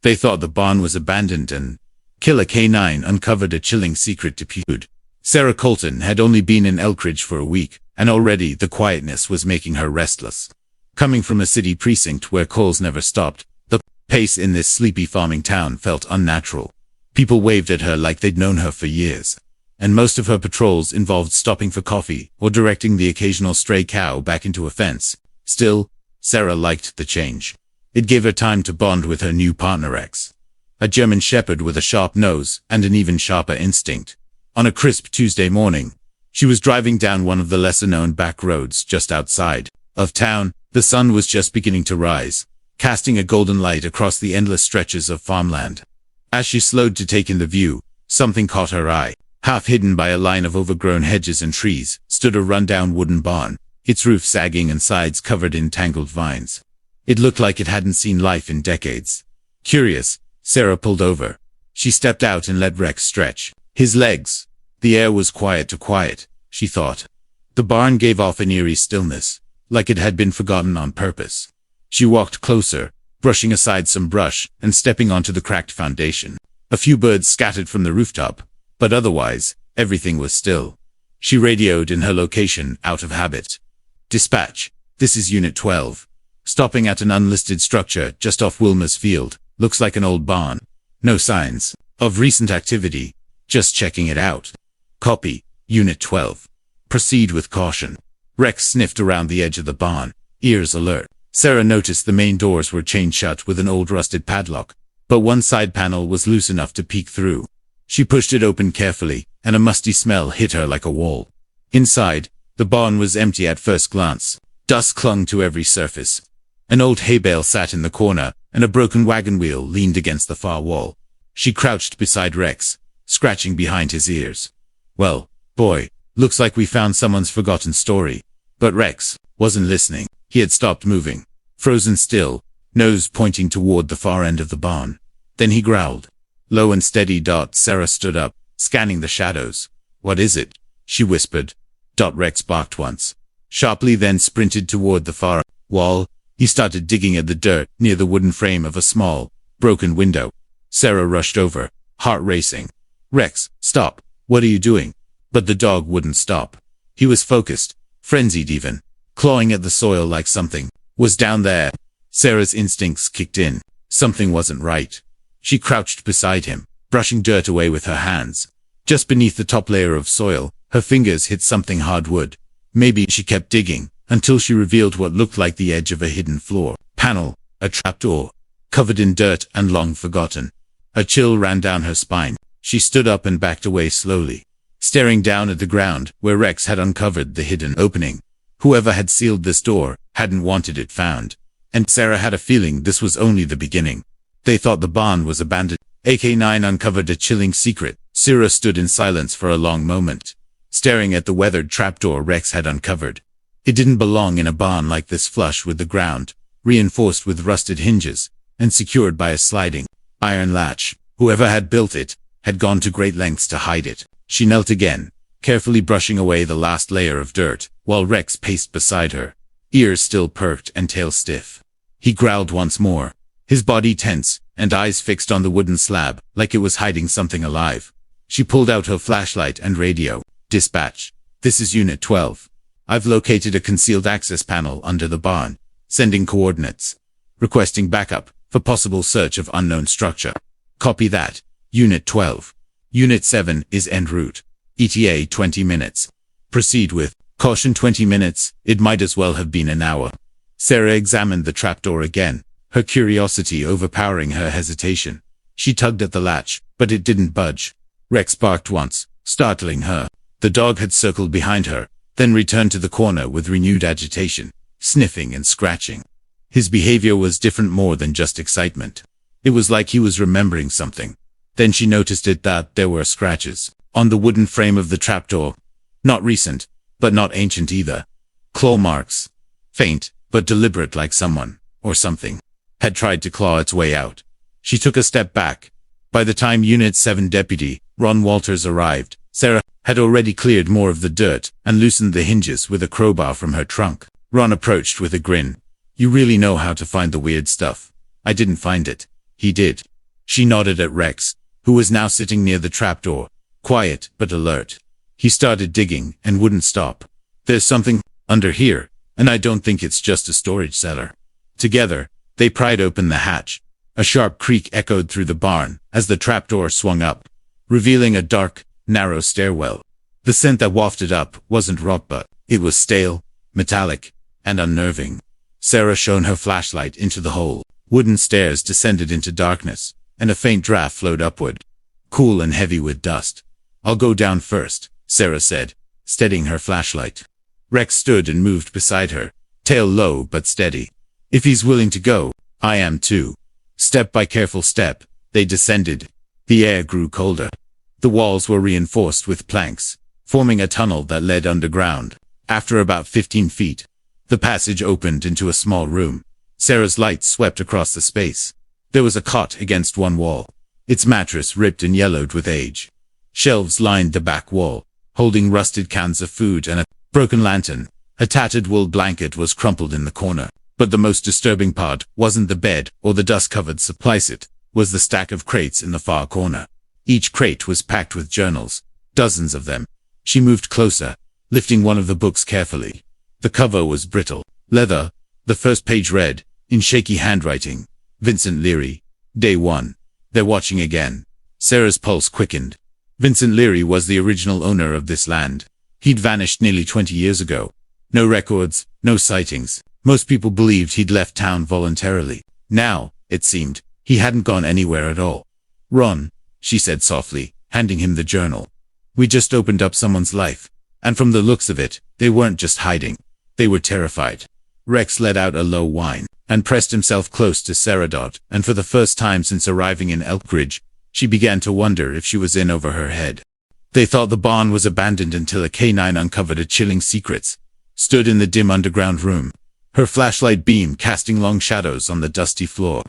They thought the barn was abandoned and Killer K9 uncovered a chilling secret to Pewd. Sarah Colton had only been in Elkridge for a week, and already the quietness was making her restless. Coming from a city precinct where calls never stopped, the pace in this sleepy farming town felt unnatural. People waved at her like they'd known her for years, and most of her patrols involved stopping for coffee or directing the occasional stray cow back into a fence. Still, Sarah liked the change. It gave her time to bond with her new partner Rex, a German shepherd with a sharp nose and an even sharper instinct. On a crisp Tuesday morning, she was driving down one of the lesser-known back roads just outside of town. The sun was just beginning to rise, casting a golden light across the endless stretches of farmland. As she slowed to take in the view, something caught her eye. Half hidden by a line of overgrown hedges and trees, stood a run-down wooden barn, its roof sagging and sides covered in tangled vines. It looked like it hadn't seen life in decades. Curious, Sarah pulled over. She stepped out and let Rex stretch his legs. The air was quiet, she thought. The barn gave off an eerie stillness, like it had been forgotten on purpose. She walked closer, brushing aside some brush and stepping onto the cracked foundation. A few birds scattered from the rooftop, but otherwise, everything was still. She radioed in her location out of habit. Dispatch, this is Unit 12. Stopping at an unlisted structure just off Wilmer's Field. Looks like an old barn. No signs of recent activity. Just checking it out. Copy, Unit 12. Proceed with caution. Rex sniffed around the edge of the barn, ears alert. Sarah noticed the main doors were chained shut with an old rusted padlock, but one side panel was loose enough to peek through. She pushed it open carefully, and a musty smell hit her like a wall. Inside, the barn was empty at first glance. Dust clung to every surface. An old hay bale sat in the corner, and a broken wagon wheel leaned against the far wall. She crouched beside Rex, scratching behind his ears. Well, boy, looks like we found someone's forgotten story. But Rex wasn't listening. He had stopped moving, frozen still, nose pointing toward the far end of the barn. Then he growled. Low and steady. Sarah stood up, scanning the shadows. What is it? She whispered. Rex barked once, sharply, then sprinted toward the far wall. He started digging at the dirt near the wooden frame of a small, broken window. Sarah rushed over, heart racing. Rex, stop. What are you doing? But the dog wouldn't stop. He was focused, frenzied even, clawing at the soil like something was down there. Sarah's instincts kicked in. Something wasn't right. She crouched beside him, brushing dirt away with her hands. Just beneath the top layer of soil, her fingers hit something hardwood. Maybe she kept digging, until she revealed what looked like the edge of a hidden floor panel, a trapdoor, covered in dirt and long forgotten. A chill ran down her spine. She stood up and backed away slowly, staring down at the ground where Rex had uncovered the hidden opening. Whoever had sealed this door hadn't wanted it found, and Sarah had a feeling this was only the beginning. They thought the barn was abandoned. AK-9 uncovered a chilling secret. Sarah stood in silence for a long moment, staring at the weathered trapdoor Rex had uncovered. It didn't belong in a barn like this, flush with the ground, reinforced with rusted hinges, and secured by a sliding iron latch. Whoever had built it had gone to great lengths to hide it. She knelt again, carefully brushing away the last layer of dirt, while Rex paced beside her, ears still perked and tail stiff. He growled once more, his body tense, and eyes fixed on the wooden slab, like it was hiding something alive. She pulled out her flashlight and radio. Dispatch, this is Unit 12. I've located a concealed access panel under the barn, sending coordinates. Requesting backup for possible search of unknown structure. Copy that, Unit 12. Unit 7 is en route. ETA 20 minutes. Proceed with caution. 20 minutes, it might as well have been an hour. Sarah examined the trapdoor again, her curiosity overpowering her hesitation. She tugged at the latch, but it didn't budge. Rex barked once, startling her. The dog had circled behind her, then returned to the corner with renewed agitation, sniffing and scratching. His behavior was different, more than just excitement. It was like he was remembering something. Then she noticed that there were scratches on the wooden frame of the trapdoor. Not recent, but not ancient either. Claw marks. Faint, but deliberate, like someone, or something, had tried to claw its way out. She took a step back. By the time Unit 7 Deputy Ron Walters arrived, Sarah had already cleared more of the dirt and loosened the hinges with a crowbar from her trunk. Ron approached with a grin. You really know how to find the weird stuff. I didn't find it. He did. She nodded at Rex, who was now sitting near the trapdoor, quiet but alert. He started digging and wouldn't stop. There's something under here, and I don't think it's just a storage cellar. Together, they pried open the hatch. A sharp creak echoed through the barn as the trapdoor swung up, revealing a dark, narrow stairwell. The scent that wafted up wasn't rot, but it was stale, metallic, and unnerving. Sarah shone her flashlight into the hole. Wooden stairs descended into darkness, and a faint draft flowed upward, cool and heavy with dust. "I'll go down first," Sarah said, steadying her flashlight. Rex stood and moved beside her, tail low but steady. "If he's willing to go, I am too." Step by careful step, they descended. The air grew colder. The walls were reinforced with planks, forming a tunnel that led underground. After about 15 feet, the passage opened into a small room. Sarah's light swept across the space. There was a cot against one wall, its mattress ripped and yellowed with age. Shelves lined the back wall, holding rusted cans of food and a broken lantern. A tattered wool blanket was crumpled in the corner. But the most disturbing part wasn't the bed or the dust-covered supply set, was the stack of crates in the far corner. Each crate was packed with journals, dozens of them. She moved closer, lifting one of the books carefully. The cover was brittle leather. The first page read, in shaky handwriting, "Vincent Leary, Day 1. They're watching again." Sarah's pulse quickened. Vincent Leary was the original owner of this land. He'd vanished nearly 20 years ago. No records, no sightings. Most people believed he'd left town voluntarily. Now, it seemed, he hadn't gone anywhere at all. "Ron," she said softly, handing him the journal. "We just opened up someone's life. And from the looks of it, they weren't just hiding. They were terrified." Rex let out a low whine and pressed himself close to Sarah Dodd, and for the first time since arriving in Elkridge, she began to wonder if she was in over her head. They thought the barn was abandoned until a canine uncovered a chilling secrets, stood in the dim underground room, her flashlight beam casting long shadows on the dusty floor.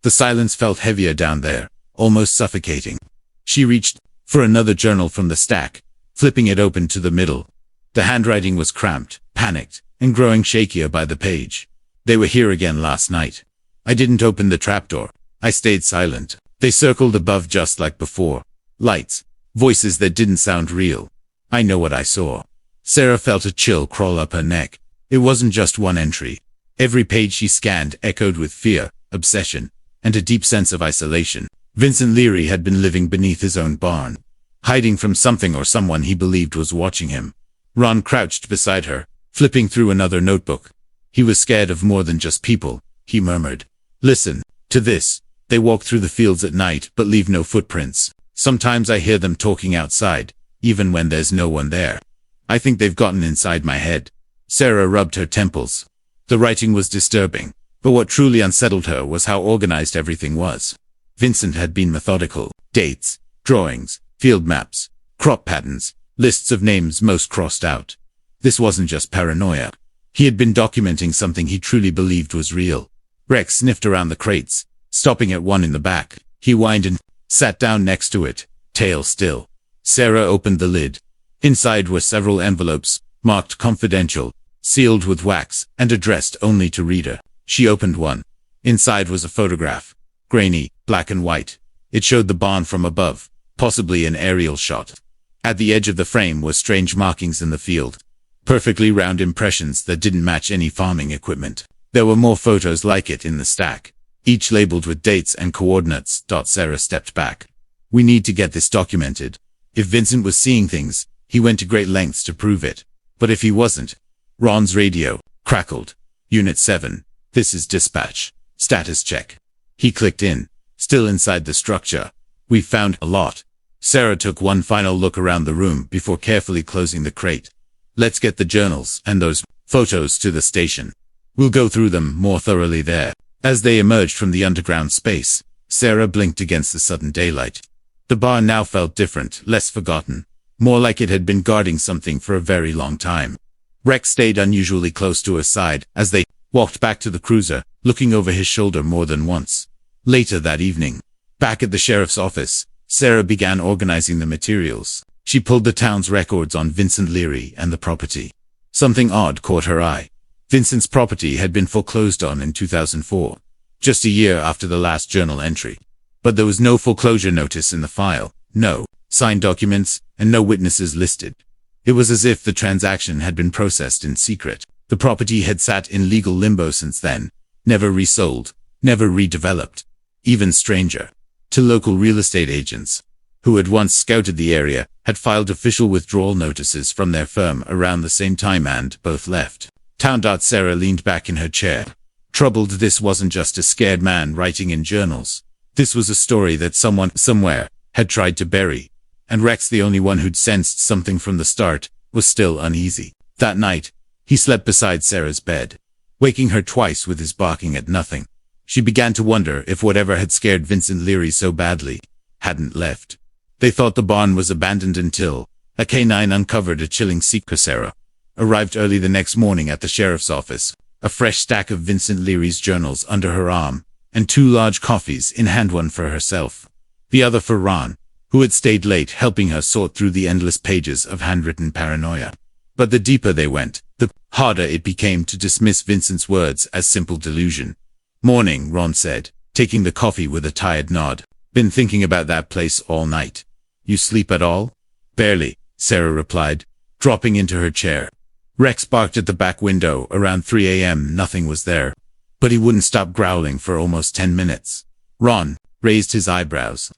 The silence felt heavier down there, almost suffocating. She reached for another journal from the stack, flipping it open to the middle. The handwriting was cramped, panicked, and growing shakier by the page. "They were here again last night. I didn't open the trapdoor. I stayed silent. They circled above just like before. Lights, voices that didn't sound real. I know what I saw." Sarah felt a chill crawl up her neck. It wasn't just one entry. Every page she scanned echoed with fear, obsession, and a deep sense of isolation. Vincent Leary had been living beneath his own barn, hiding from something or someone he believed was watching him. Ron crouched beside her, flipping through another notebook. He was scared of more than just people, he murmured. "Listen to this. They walk through the fields at night but leave no footprints. Sometimes I hear them talking outside, even when there's no one there. I think they've gotten inside my head." Sarah rubbed her temples. The writing was disturbing, but what truly unsettled her was how organized everything was. Vincent had been methodical. Dates, drawings, field maps, crop patterns, lists of names most crossed out. This wasn't just paranoia. He had been documenting something he truly believed was real. Rex sniffed around the crates, stopping at one in the back. He whined and sat down next to it, tail still. Sarah opened the lid. Inside were several envelopes, marked confidential, sealed with wax, and addressed only to reader. She opened one. Inside was a photograph. Grainy, black and white. It showed the barn from above, possibly an aerial shot. At the edge of the frame were strange markings in the field. Perfectly round impressions that didn't match any farming equipment. There were more photos like it in the stack, each labeled with dates and coordinates. Sarah stepped back. "We need to get this documented. If Vincent was seeing things, he went to great lengths to prove it. But if he wasn't..." Ron's radio crackled. "Unit 7, this is dispatch. Status check." He clicked in. "Still inside the structure. We've found a lot." Sarah took one final look around the room before carefully closing the crate. "Let's get the journals and those photos to the station. We'll go through them more thoroughly there." As they emerged from the underground space, Sarah blinked against the sudden daylight. The barn now felt different, less forgotten, more like it had been guarding something for a very long time. Rex stayed unusually close to her side as they walked back to the cruiser, looking over his shoulder more than once. Later that evening, back at the sheriff's office, Sarah began organizing the materials. She pulled the town's records on Vincent Leary and the property. Something odd caught her eye. Vincent's property had been foreclosed on in 2004, just a year after the last journal entry. But there was no foreclosure notice in the file, no signed documents, and no witnesses listed. It was as if the transaction had been processed in secret. The property had sat in legal limbo since then, never resold, never redeveloped. Even stranger, to local real estate agents, who had once scouted the area, had filed official withdrawal notices from their firm around the same time and both left town. Sarah leaned back in her chair, troubled. This wasn't just a scared man writing in journals. This was a story that someone, somewhere, had tried to bury. And Rex, the only one who'd sensed something from the start, was still uneasy. That night, he slept beside Sarah's bed, waking her twice with his barking at nothing. She began to wonder if whatever had scared Vincent Leary so badly hadn't left. They thought the barn was abandoned until a canine uncovered a chilling secret. Sarah arrived early the next morning at the sheriff's office, a fresh stack of Vincent Leary's journals under her arm, and 2 large coffees in hand, one for herself, the other for Ron, who had stayed late helping her sort through the endless pages of handwritten paranoia. But the deeper they went, the harder it became to dismiss Vincent's words as simple delusion. "Morning," Ron said, taking the coffee with a tired nod. "Been thinking about that place all night. You sleep at all?" "Barely," Sarah replied, dropping into her chair. Rex barked at the back window around 3 a.m. Nothing was there, but he wouldn't stop growling for almost 10 minutes. Ron raised his eyebrows.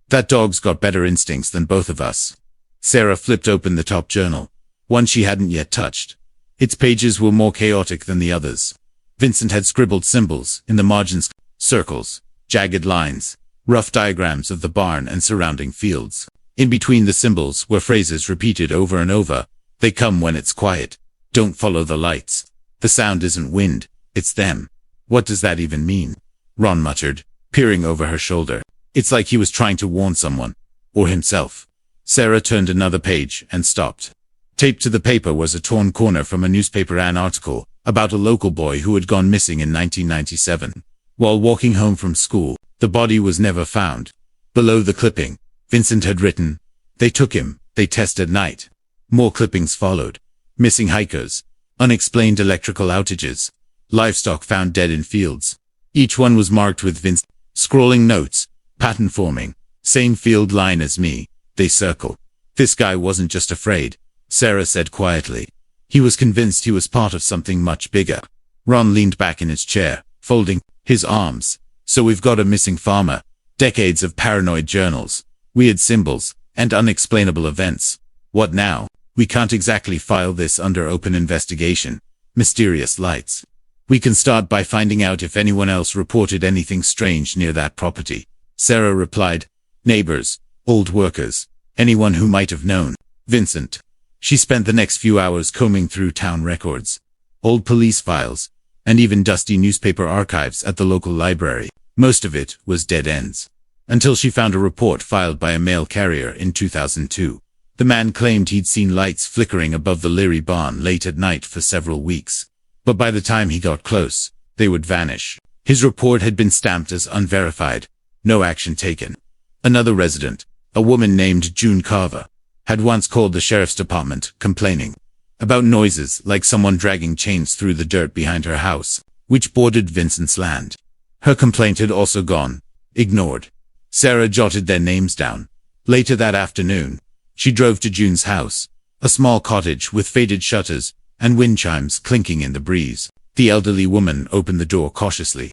"That dog's got better instincts than both of us." Sarah flipped open the top journal, one she hadn't yet touched. Its pages were more chaotic than the others. Vincent had scribbled symbols in the margins, circles, jagged lines, rough diagrams of the barn and surrounding fields. In between the symbols were phrases repeated over and over. "They come when it's quiet. Don't follow the lights. The sound isn't wind, it's them." "What does that even mean?" Ron muttered, peering over her shoulder. It's like he was trying to warn someone, or himself. Sarah turned another page and stopped. Taped to the paper was a torn corner from a newspaper article about a local boy who had gone missing in 1997. While walking home from school, the body was never found. Below the clipping, Vincent had written, "They took him, they tested night." More clippings followed. Missing hikers, unexplained electrical outages, livestock found dead in fields. Each one was marked with Vincent. Scrolling notes, pattern forming, "Same field line as me," they circle. This guy wasn't just afraid, Sarah said quietly. He was convinced he was part of something much bigger. Ron leaned back in his chair, folding his arms. "So we've got a missing farmer, decades of paranoid journals, weird symbols, and unexplainable events. What now? We can't exactly file this under open investigation. Mysterious lights. We can start by finding out if anyone else reported anything strange near that property." Sarah replied, "Neighbors, old workers, anyone who might have known Vincent." She spent the next few hours combing through town records, old police files, and even dusty newspaper archives at the local library. Most of it was dead ends. Until she found a report filed by a mail carrier in 2002. The man claimed he'd seen lights flickering above the Leary barn late at night for several weeks. But by the time he got close, they would vanish. His report had been stamped as unverified. No action taken. Another resident, a woman named June Carver, had once called the sheriff's department, complaining about noises like someone dragging chains through the dirt behind her house, which bordered Vincent's land. Her complaint had also gone ignored. Sarah jotted their names down. Later that afternoon, she drove to June's house, a small cottage with faded shutters and wind chimes clinking in the breeze. The elderly woman opened the door cautiously,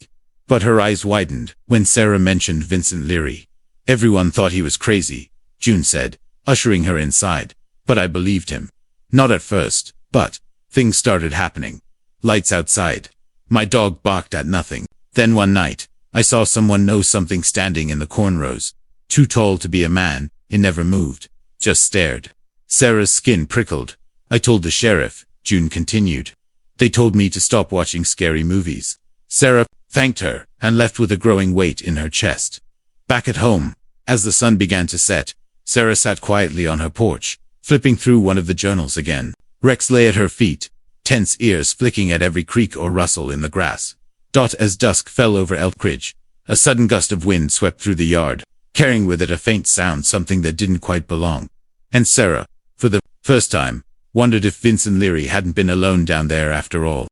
but her eyes widened when Sarah mentioned Vincent Leary. "Everyone thought he was crazy," June said, ushering her inside. "But I believed him. Not at first, but things started happening. Lights outside. My dog barked at nothing. Then one night, I saw someone know something standing in the cornrows. Too tall to be a man, it never moved. Just stared." Sarah's skin prickled. "I told the sheriff," June continued. "They told me to stop watching scary movies." Sarah thanked her and left with a growing weight in her chest. Back at home, as the sun began to set, Sarah sat quietly on her porch, flipping through one of the journals again. Rex lay at her feet, tense ears flicking at every creak or rustle in the grass. As dusk fell over Elkridge, a sudden gust of wind swept through the yard, carrying with it a faint sound, something that didn't quite belong. And Sarah, for the first time, wondered if Vincent Leary hadn't been alone down there after all.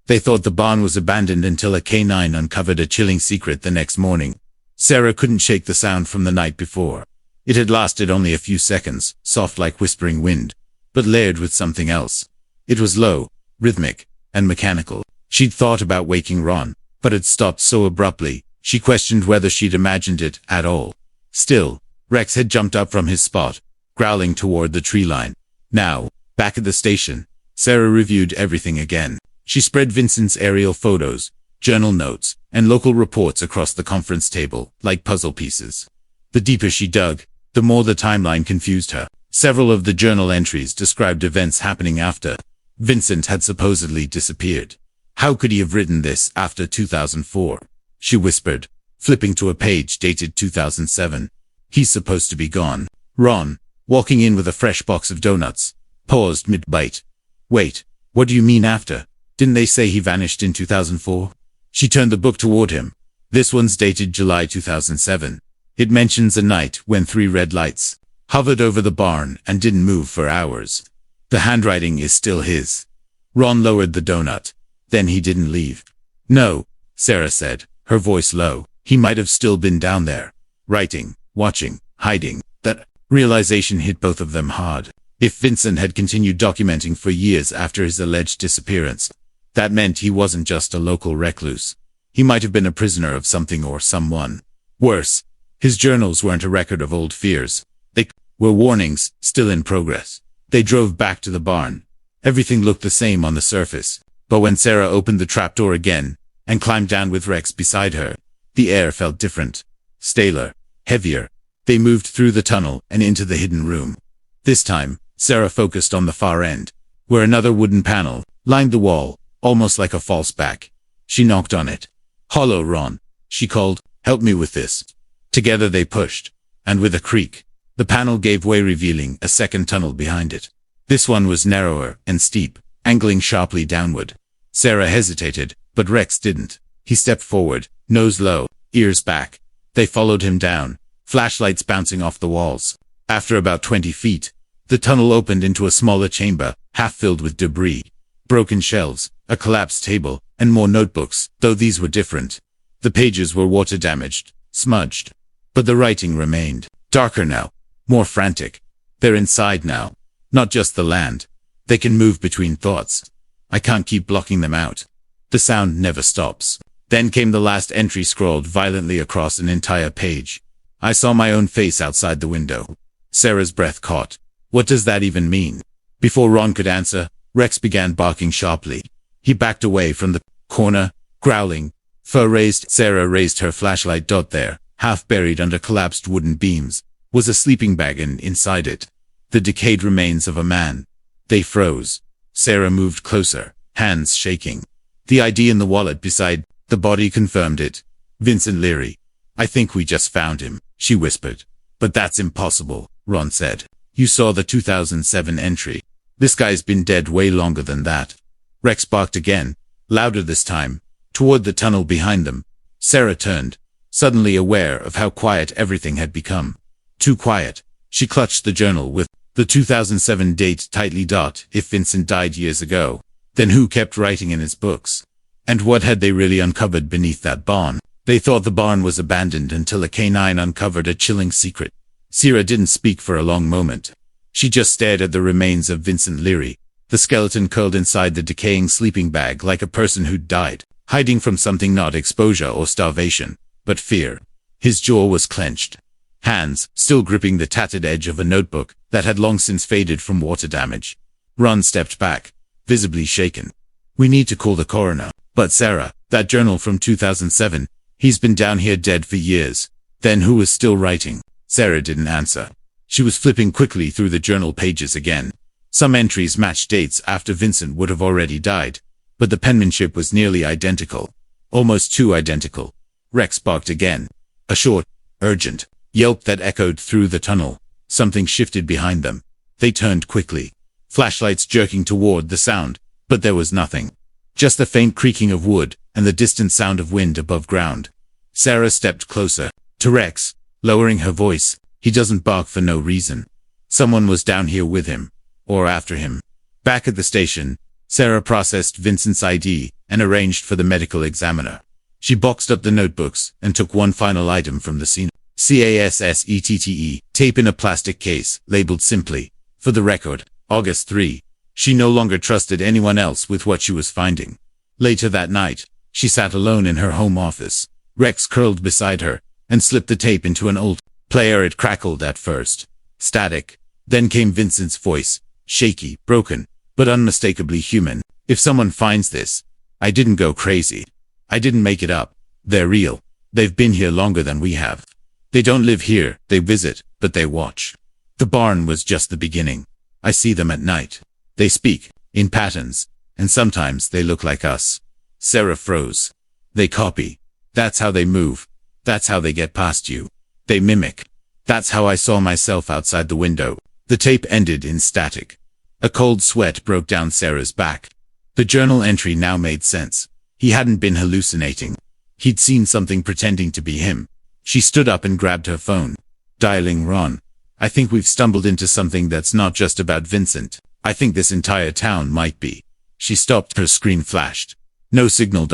They thought the barn was abandoned until a canine uncovered a chilling secret the next morning. Sarah couldn't shake the sound from the night before. It had lasted only a few seconds, soft like whispering wind, but layered with something else. It was low, rhythmic, and mechanical. She'd thought about waking Ron, but had stopped so abruptly, she questioned whether she'd imagined it at all. Still, Rex had jumped up from his spot, growling toward the tree line. Now, back at the station, Sarah reviewed everything again. She spread Vincent's aerial photos, journal notes, and local reports across the conference table, like puzzle pieces. The deeper she dug, the more the timeline confused her. Several of the journal entries described events happening after Vincent had supposedly disappeared. How could he have written this after 2004? She whispered, flipping to a page dated 2007. He's supposed to be gone. Ron, walking in with a fresh box of donuts, paused mid-bite. Wait, what do you mean after? Didn't they say he vanished in 2004? She turned the book toward him. This one's dated July 2007. It mentions a night when 3 red lights hovered over the barn and didn't move for hours. The handwriting is still his. Ron lowered the donut. Then he didn't leave. No, Sarah said, her voice low. He might have still been down there, writing, watching, hiding. That realization hit both of them hard. If Vincent had continued documenting for years after his alleged disappearance, that meant he wasn't just a local recluse. He might have been a prisoner of something or someone. Worse, his journals weren't a record of old fears. They were warnings, still in progress. They drove back to the barn. Everything looked the same on the surface, but when Sarah opened the trapdoor again and climbed down with Rex beside her, the air felt different, staler, heavier. They moved through the tunnel and into the hidden room. This time, Sarah focused on the far end, where another wooden panel lined the wall, almost like a false back. She knocked on it. "Hollow, Ron," she called. "Help me with this." Together they pushed, and with a creak, the panel gave way, revealing a second tunnel behind it. This one was narrower and steep, angling sharply downward. Sarah hesitated, but Rex didn't. He stepped forward, nose low, ears back. They followed him down, flashlights bouncing off the walls. After about 20 feet, the tunnel opened into a smaller chamber, half filled with debris. Broken shelves, a collapsed table, and more notebooks, though these were different. The pages were water-damaged, smudged. But the writing remained. Darker now, more frantic. They're inside now. Not just the land. They can move between thoughts. I can't keep blocking them out. The sound never stops. Then came the last entry, scrawled violently across an entire page. I saw my own face outside the window. Sarah's breath caught. What does that even mean? Before Ron could answer, Rex began barking sharply. He backed away from the corner, growling. Fur-raised. Sarah raised her flashlight. There, half buried under collapsed wooden beams, was a sleeping bag, and inside it, the decayed remains of a man. They froze. Sarah moved closer, hands shaking. The ID in the wallet beside the body confirmed it. Vincent Leary. "I think we just found him," she whispered. "But that's impossible," Ron said. "You saw the 2007 entry. This guy's been dead way longer than that." Rex barked again, louder this time, toward the tunnel behind them. Sarah turned, suddenly aware of how quiet everything had become. Too quiet. She clutched the journal with the 2007 date tightly. If Vincent died years ago, then who kept writing in his books? And what had they really uncovered beneath that barn? They thought the barn was abandoned until a canine uncovered a chilling secret. Sarah didn't speak for a long moment. She just stared at the remains of Vincent Leary, the skeleton curled inside the decaying sleeping bag like a person who'd died, hiding from something, not exposure or starvation, but fear. His jaw was clenched. Hands, still gripping the tattered edge of a notebook that had long since faded from water damage. Ron stepped back, visibly shaken. "We need to call the coroner." "But Sarah, that journal from 2007, he's been down here dead for years." "Then who was still writing?" Sarah didn't answer. She was flipping quickly through the journal pages again. Some entries matched dates after Vincent would have already died, but the penmanship was nearly identical. Almost too identical. Rex barked again. A short, urgent yelp that echoed through the tunnel. Something shifted behind them. They turned quickly, flashlights jerking toward the sound, but there was nothing. Just the faint creaking of wood and the distant sound of wind above ground. Sarah stepped closer to Rex, lowering her voice. "He doesn't bark for no reason. Someone was down here with him, or after him." Back at the station, Sarah processed Vincent's ID and arranged for the medical examiner. She boxed up the notebooks and took one final item from the scene. CASSETTE, tape in a plastic case, labeled simply, "For the record, August 3. She no longer trusted anyone else with what she was finding. Later that night, she sat alone in her home office. Rex curled beside her and slipped the tape into an old player. It crackled at first. Static. Then came Vincent's voice, shaky, broken, but unmistakably human. "If someone finds this, I didn't go crazy. I didn't make it up. They're real. They've been here longer than we have. They don't live here, they visit, but they watch. The barn was just the beginning. I see them at night. They speak, in patterns, and sometimes they look like us." Sarah froze. "They copy. That's how they move. That's how they get past you. They mimic. That's how I saw myself outside the window." The tape ended in static. A cold sweat broke down Sarah's back. The journal entry now made sense. He hadn't been hallucinating. He'd seen something pretending to be him. She stood up and grabbed her phone. Dialing Ron. "I think we've stumbled into something that's not just about Vincent. I think this entire town might be." She stopped. Her screen flashed. No signal.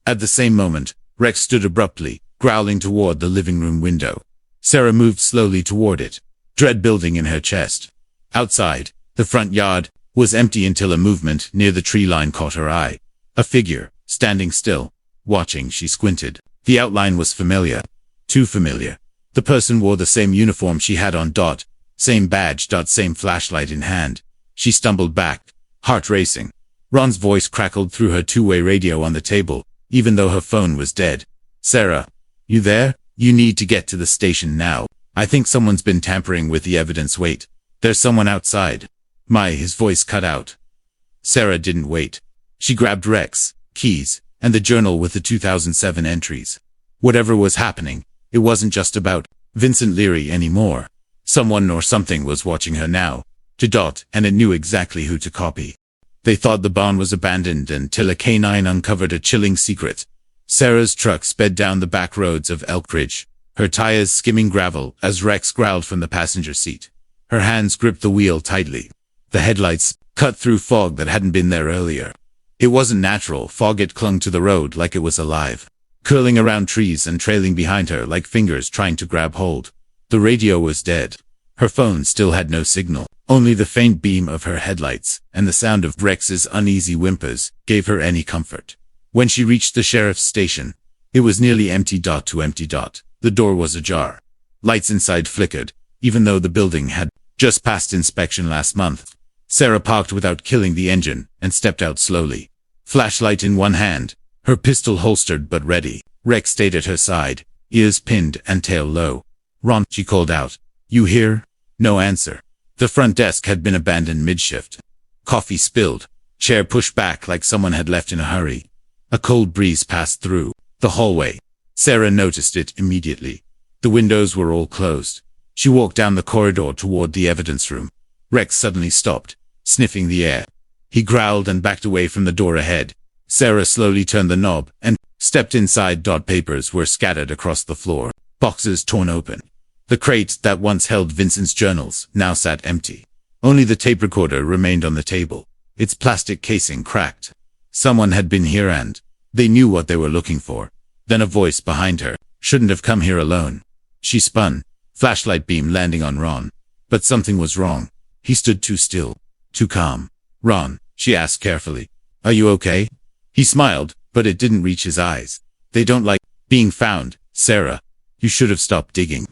At the same moment, Rex stood abruptly, growling toward the living room window. Sarah moved slowly toward it, dread building in her chest. Outside, the front yard was empty until a movement near the tree line caught her eye. A figure, standing still, watching. She squinted. The outline was familiar. Too familiar. The person wore the same uniform she had on. Same badge. Same flashlight in hand. She stumbled back, heart racing. Ron's voice crackled through her two-way radio on the table, even though her phone was dead. "Sarah, you there? You need to get to the station now. I think someone's been tampering with the evidence. Wait. There's someone outside." His voice cut out. Sarah didn't wait. She grabbed Rex, keys, and the journal with the 2007 entries. Whatever was happening, it wasn't just about Vincent Leary anymore. Someone or something was watching her now. And it knew exactly who to copy. They thought the barn was abandoned until a canine uncovered a chilling secret. Sarah's truck sped down the back roads of Elkridge, her tires skimming gravel as Rex growled from the passenger seat. Her hands gripped the wheel tightly. The headlights cut through fog that hadn't been there earlier. It wasn't natural fog. It clung to the road like it was alive, curling around trees and trailing behind her like fingers trying to grab hold. The radio was dead. Her phone still had no signal. Only the faint beam of her headlights and the sound of Rex's uneasy whimpers gave her any comfort. When she reached the sheriff's station, it was nearly empty. The door was ajar. Lights inside flickered, even though the building had just passed inspection last month. Sarah parked without killing the engine and stepped out slowly. Flashlight in one hand, her pistol holstered but ready. Rex stayed at her side, ears pinned and tail low. "Ron," she called out. "You here?" No answer. The front desk had been abandoned mid-shift. Coffee spilled. Chair pushed back like someone had left in a hurry. A cold breeze passed through the hallway. Sarah noticed it immediately. The windows were all closed. She walked down the corridor toward the evidence room. Rex suddenly stopped, sniffing the air. He growled and backed away from the door ahead. Sarah slowly turned the knob and stepped inside. Papers were scattered across the floor, boxes torn open. The crate that once held Vincent's journals now sat empty. Only the tape recorder remained on the table, its plastic casing cracked. Someone had been here and they knew what they were looking for. Then a voice behind her. "Shouldn't have come here alone." She spun, flashlight beam landing on Ron. But something was wrong. He stood too still, too calm. "Ron," she asked carefully, "are you okay?" He smiled, but it didn't reach his eyes. "They don't like being found, Sarah. You should have stopped digging."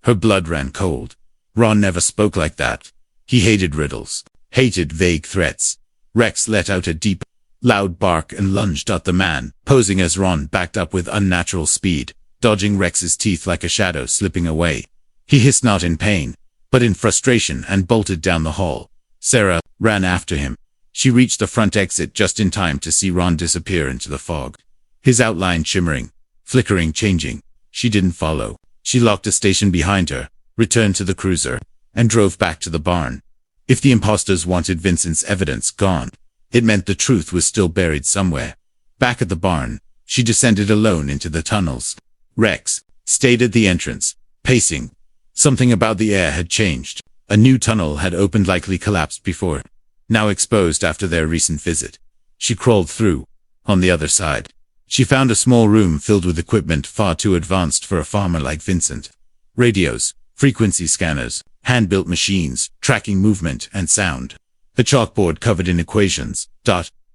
Her blood ran cold. Ron never spoke like that. He hated riddles, hated vague threats. Rex let out a deep, loud bark and lunged at the man, posing as Ron backed up with unnatural speed, dodging Rex's teeth like a shadow slipping away. He hissed not in pain, but in frustration and bolted down the hall. Sarah ran after him. She reached the front exit just in time to see Ron disappear into the fog. His outline shimmering, flickering, changing. She didn't follow. She locked the station behind her, returned to the cruiser, and drove back to the barn. If the imposters wanted Vincent's evidence gone, it meant the truth was still buried somewhere. Back at the barn, she descended alone into the tunnels. Rex stayed at the entrance, pacing. Something about the air had changed. A new tunnel had opened, likely collapsed before, now exposed after their recent visit. She crawled through. On the other side, She found a small room filled with equipment far too advanced for a farmer like Vincent. Radios, frequency scanners, hand-built machines, tracking movement and sound. A chalkboard covered in equations,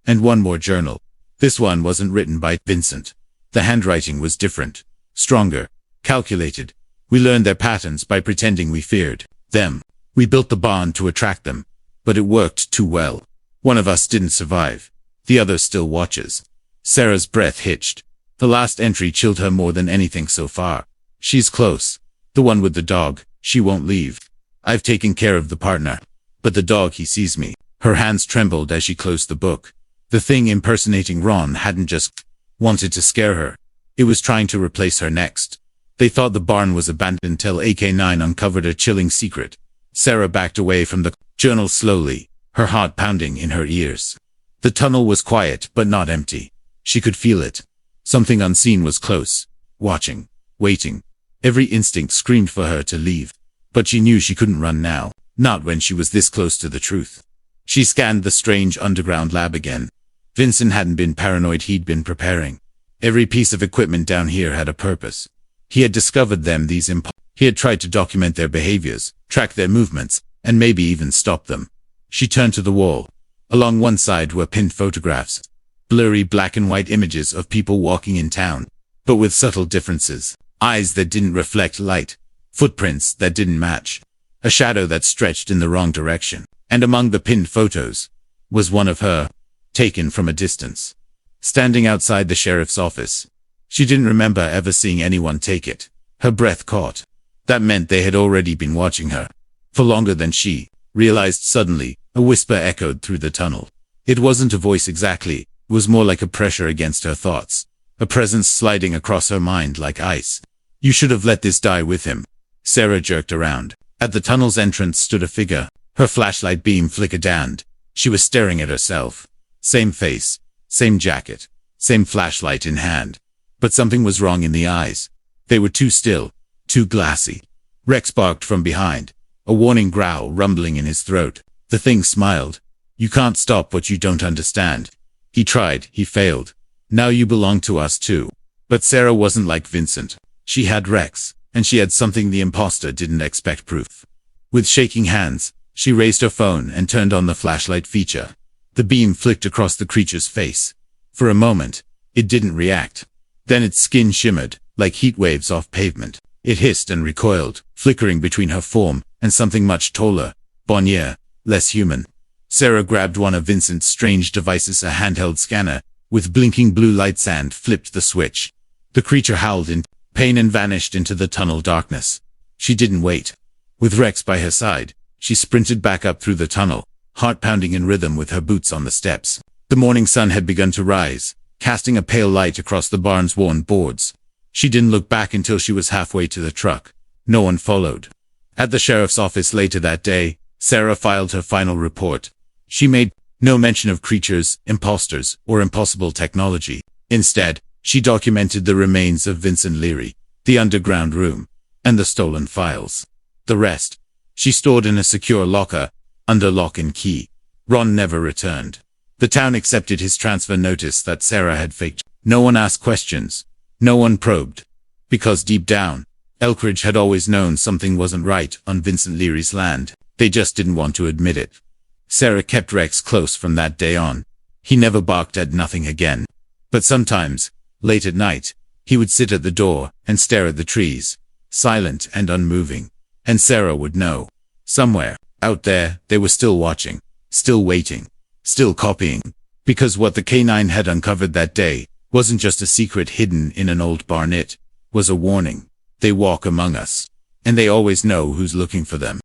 and one more journal. This one wasn't written by Vincent. The handwriting was different, stronger, calculated. We learned their patterns by pretending we feared them. We built the barn to attract them, but it worked too well. One of us didn't survive. The other still watches. Sarah's breath hitched. The last entry chilled her more than anything so far. She's close. The one with the dog, she won't leave. I've taken care of the partner. But the dog, he sees me. Her hands trembled as she closed the book. The thing impersonating Ron hadn't just wanted to scare her. It was trying to replace her next. They thought the barn was abandoned till AK-9 uncovered a chilling secret. Sarah backed away from the journal slowly, her heart pounding in her ears. The tunnel was quiet but not empty. She could feel it. Something unseen was close, watching, waiting. Every instinct screamed for her to leave. But she knew she couldn't run now, not when she was this close to the truth. She scanned the strange underground lab again. Vincent hadn't been paranoid, he'd been preparing. Every piece of equipment down here had a purpose. He had discovered them, he had tried to document their behaviors, track their movements, and maybe even stop them. She turned to the wall. Along one side were pinned photographs, blurry black and white images of people walking in town, but with subtle differences. Eyes that didn't reflect light, footprints that didn't match, a shadow that stretched in the wrong direction. And among the pinned photos was one of her, taken from a distance, standing outside the sheriff's office. She didn't remember ever seeing anyone take it. Her breath caught. That meant they had already been watching her, for longer than she realized. Suddenly, a whisper echoed through the tunnel. It wasn't a voice exactly, it was more like a pressure against her thoughts, a presence sliding across her mind like ice. You should have let this die with him. Sarah jerked around. At the tunnel's entrance stood a figure. Her flashlight beam flickered and she was staring at herself. Same face, same jacket, same flashlight in hand. But something was wrong in the eyes. They were too still, too glassy. Rex barked from behind, a warning growl rumbling in his throat. The thing smiled. You can't stop what you don't understand. He tried, he failed. Now you belong to us too. But Sarah wasn't like Vincent. She had Rex, and she had something the imposter didn't expect: proof. With shaking hands, she raised her phone and turned on the flashlight feature. The beam flicked across the creature's face. For a moment, it didn't react. Then its skin shimmered, like heat waves off pavement. It hissed and recoiled, flickering between her form and something much taller, bonnier, less human. Sarah grabbed one of Vincent's strange devices, a handheld scanner, with blinking blue lights, and flipped the switch. The creature howled in pain and vanished into the tunnel darkness. She didn't wait. With Rex by her side, she sprinted back up through the tunnel, heart pounding in rhythm with her boots on the steps. The morning sun had begun to rise, casting a pale light across the barn's worn boards. She didn't look back until she was halfway to the truck. No one followed. At the sheriff's office later that day, Sarah filed her final report. She made no mention of creatures, imposters, or impossible technology. Instead, she documented the remains of Vincent Leary, the underground room, and the stolen files. The rest, she stored in a secure locker, under lock and key. Ron never returned. The town accepted his transfer notice that Sarah had faked. No one asked questions. No one probed. Because deep down, Elkridge had always known something wasn't right on Vincent Leary's land. They just didn't want to admit it. Sarah kept Rex close from that day on. He never barked at nothing again. But sometimes, late at night, he would sit at the door and stare at the trees, silent and unmoving. And Sarah would know. Somewhere, out there, they were still watching, still waiting, still copying. Because what the K9 had uncovered that day wasn't just a secret hidden in an old barn, it was a warning. They walk among us, and they always know who's looking for them.